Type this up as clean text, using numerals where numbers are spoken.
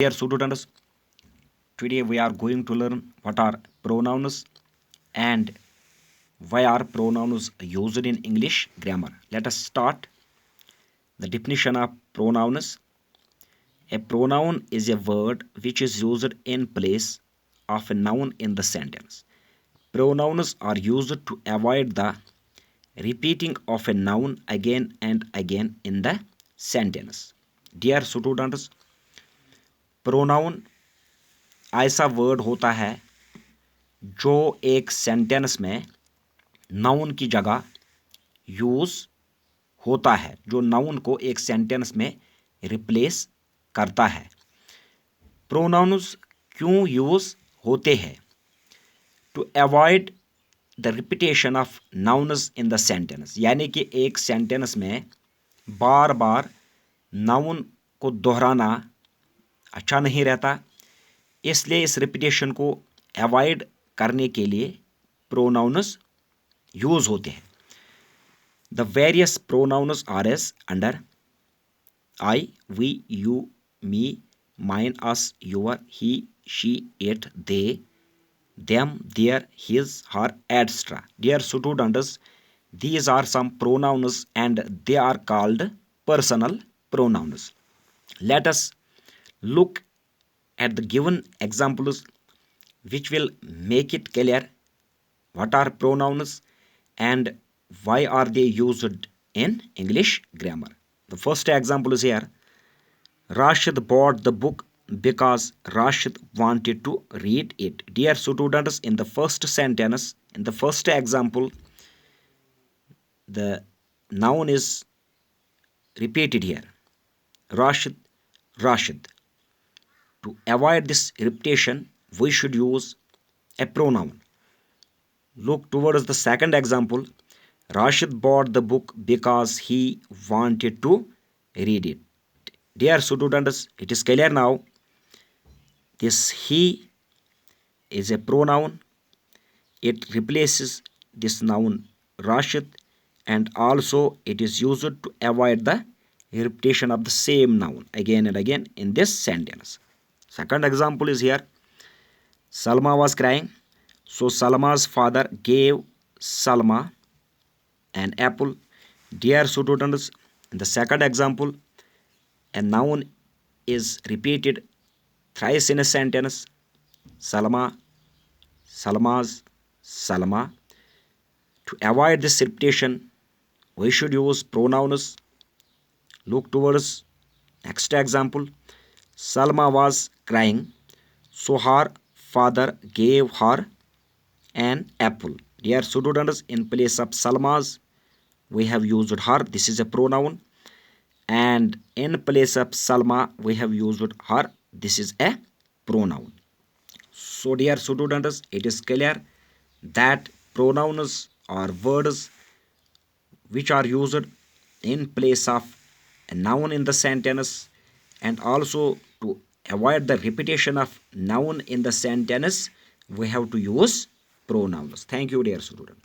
Dear students, today we are going to learn what are pronouns and why are pronouns used in English grammar. Let us start the definition of pronouns. A pronoun is a word which is used in place of a noun in the sentence. Pronouns are used to avoid the repeating of a noun again and again in the sentence. Dear students, pronoun ऐसा word होता है जो एक sentence में noun की जगह use होता है, जो नाउन को एक सेंटेंस में रिप्लेस करता है। प्रोनाउंस क्यों यूज़ होते हैं? To avoid the repetition of nouns in the sentence, यानी कि एक सेंटेंस में बार बार नाउन को दोहराना अच्छा नहीं रहता, इसलिए इस रिपीटेशन को अवॉइड करने के लिए प्रोनाउंस यूज़ होते हैं। The various pronouns are as under I, we, you, me, mine, us, your, he, she, it, they, them, their, his, her, etc. Dear students, these are some pronouns and they are called personal pronouns. Let us look at the given examples which will make it clear what are pronouns and why are they used in English grammar. The first example is here. Rashid bought the book because Rashid wanted to read it. Dear students, in the first sentence, in the first example, the noun is repeated here. Rashid, Rashid. To avoid this repetition, we should use a pronoun. Look towards the second example. Rashid bought the book because he wanted to read it. Dear students, it is clear now. This he is a pronoun. It replaces this noun Rashid, and also it is used to avoid the repetition of the same noun again and again in this sentence. Second example is here. Salma was crying, so Salma's father gave Salma an apple. Dear students, in the second example, a noun is repeated thrice in a sentence. Salma, Salma's, Salma. To avoid this repetition, we should use pronouns. Look towards next example. Salma was crying, so her father gave her an apple. Dear students, in place of Salma's, we have used her. This is a pronoun. And in place of Salma, we have used her. This is a pronoun. So dear students, it is clear that pronouns are words which are used in place of a noun in the sentence, and also to avoid the repetition of noun in the sentence, we have to use pronouns. Thank you, dear students.